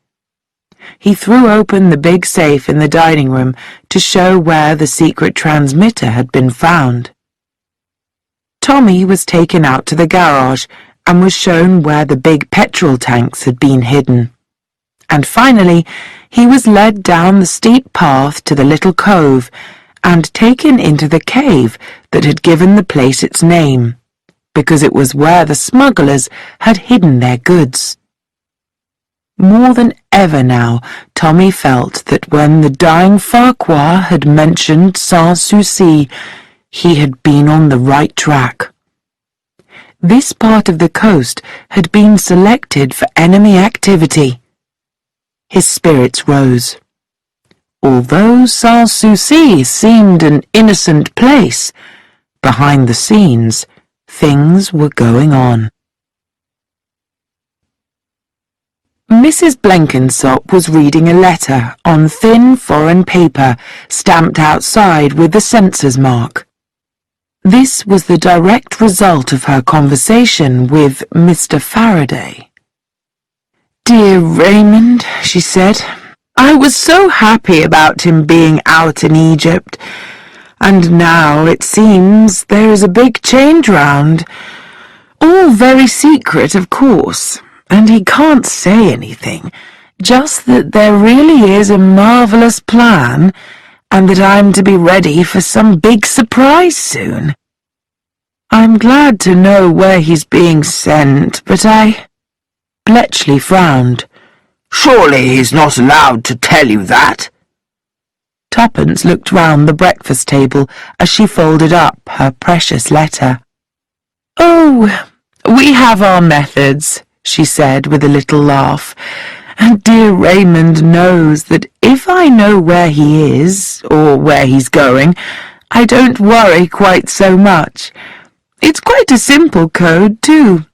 He threw open the big safe in the dining room to show where the secret transmitter had been found. Tommy was taken out to the garage and was shown where the big petrol tanks had been hidden. And finally, he was led down the steep path to the little cove and taken into the cave that had given the place its name, because it was where the smugglers had hidden their goods. More than ever now, Tommy felt that when the dying Farquhar had mentioned Sans Souci, he had been on the right track. This part of the coast had been selected for enemy activity. His spirits rose. Although Sans Souci seemed an innocent place, behind the scenes, things were going on. Mrs. Blenkinsop was reading a letter on thin foreign paper stamped outside with the censor's mark. This was the direct result of her conversation with Mr. Faraday. "Dear Raymond," she said, "I was so happy about him being out in Egypt, and now it seems there is a big change round. All very secret, of course, and he can't say anything, just that there really is a marvellous plan, and that I'm to be ready for some big surprise soon. I'm glad to know where he's being sent, but Bletchley frowned. "Surely he's not allowed to tell you that?" Tuppence looked round the breakfast table as she folded up her precious letter. "Oh, we have our methods," she said with a little laugh, "and dear Raymond knows that if I know where he is, or where he's going, I don't worry quite so much. It's quite a simple code, too.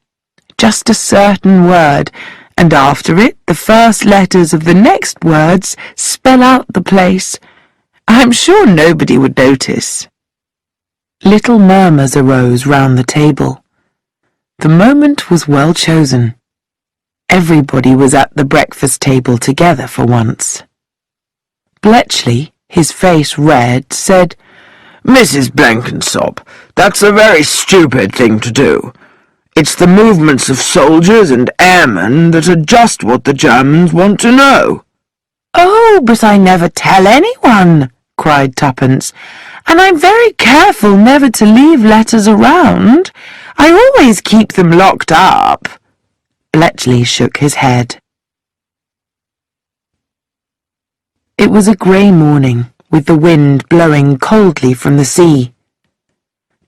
Just a certain word, and after it the first letters of the next words spell out the place. I'm sure nobody would notice." Little murmurs arose round the table. The moment was well chosen. Everybody was at the breakfast table together for once. Bletchley, his face red, said, "Mrs. Blenkinsop, that's a very stupid thing to do. It's the movements of soldiers and airmen that are just what the Germans want to know." "Oh, but I never tell anyone," cried Tuppence, "and I'm very careful never to leave letters around. I always keep them locked up." Bletchley shook his head. It was a grey morning, with the wind blowing coldly from the sea.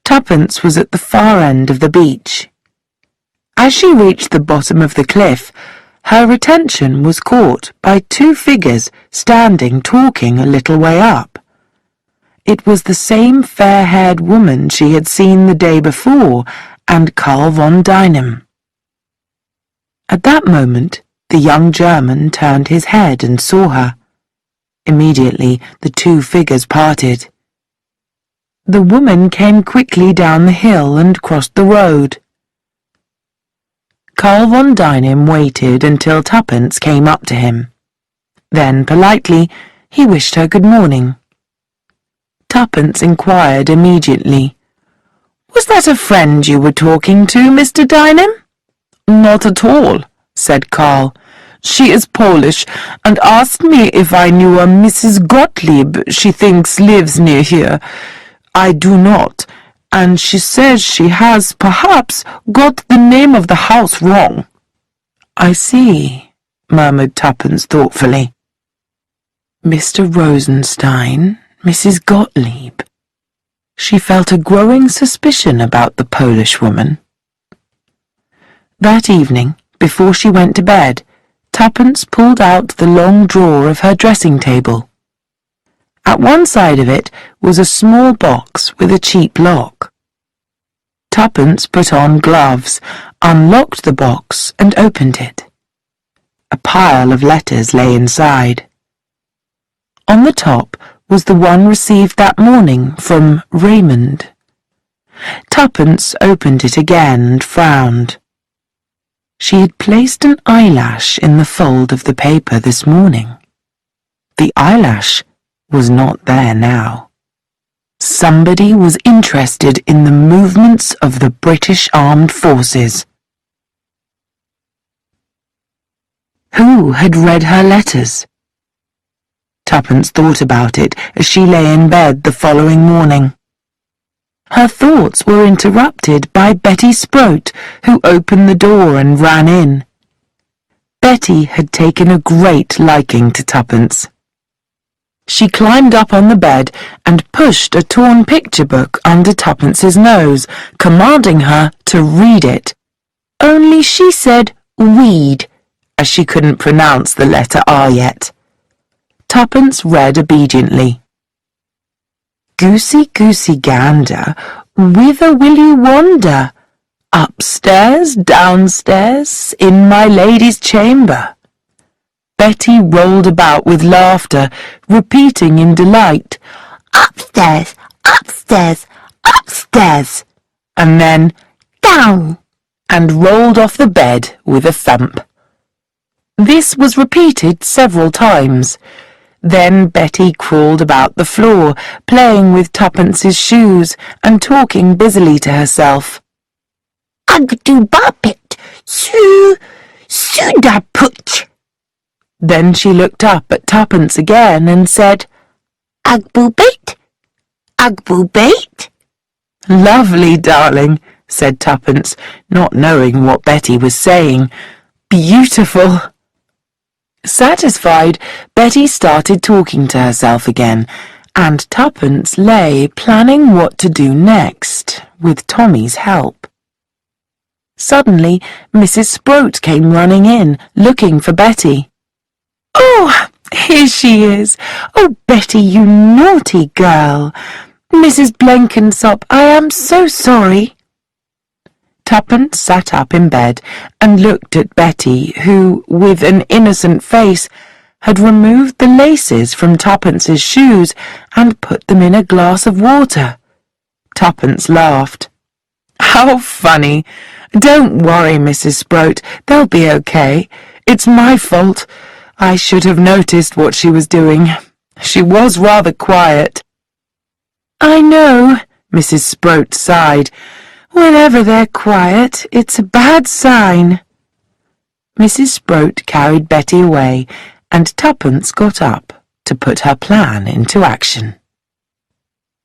Tuppence was at the far end of the beach. As she reached the bottom of the cliff, her attention was caught by two figures standing talking a little way up. It was the same fair-haired woman she had seen the day before and Karl von Deinem. At that moment, the young German turned his head and saw her. Immediately, the two figures parted. The woman came quickly down the hill and crossed the road. Karl von Deinem waited until Tuppence came up to him. Then, politely, he wished her good morning. Tuppence inquired immediately, "Was that a friend you were talking to, Mr. Deinem?" Not at all, said Karl. She is Polish and asked me if I knew a Mrs. Gottlieb she thinks lives near here. I do not, and she says she has perhaps got the name of the house wrong. I see, murmured Tuppence thoughtfully. Mr. Rosenstein, Mrs. Gottlieb. She felt a growing suspicion about the Polish woman. That evening, before she went to bed, Tuppence pulled out the long drawer of her dressing table. At one side of it was a small box with a cheap lock. Tuppence put on gloves, unlocked the box and opened it. A pile of letters lay inside. On the top was the one received that morning from Raymond. Tuppence opened it again and frowned. She had placed an eyelash in the fold of the paper this morning. The eyelash was not there now. Somebody was interested in the movements of the British Armed Forces. Who had read her letters? Tuppence thought about it as she lay in bed the following morning. Her thoughts were interrupted by Betty Sproat, who opened the door and ran in. Betty had taken a great liking to Tuppence. She climbed up on the bed and pushed a torn picture book under Tuppence's nose, commanding her to read it. Only she said weed, as she couldn't pronounce the letter R yet. Tuppence read obediently. Goosey, goosey, gander, whither will you wander? Upstairs, downstairs, in my lady's chamber. Betty rolled about with laughter, repeating in delight, Upstairs, upstairs, upstairs, and then down, and rolled off the bed with a thump. This was repeated several times. Then Betty crawled about the floor, playing with Tuppence's shoes and talking busily to herself. Ugdo-bop-it, su-da-put. Then she looked up at Tuppence again and said, Ugbo-bait, Ugbo-bait. Lovely, darling, said Tuppence, not knowing what Betty was saying. Beautiful. Satisfied, Betty started talking to herself again, and Tuppence lay planning what to do next, with Tommy's help. Suddenly, Mrs. Sproat came running in, looking for Betty. Oh, here she is! Oh, Betty, you naughty girl! Mrs. Blenkinsop, I am so sorry. Tuppence sat up in bed and looked at Betty, who, with an innocent face, had removed the laces from Tuppence's shoes and put them in a glass of water. Tuppence laughed. How funny! Don't worry, Mrs. Sproat, they'll be okay. It's my fault. I should have noticed what she was doing. She was rather quiet. I know, Mrs. Sproat sighed. Whenever they're quiet, it's a bad sign. Mrs. Sproat carried Betty away, and Tuppence got up to put her plan into action.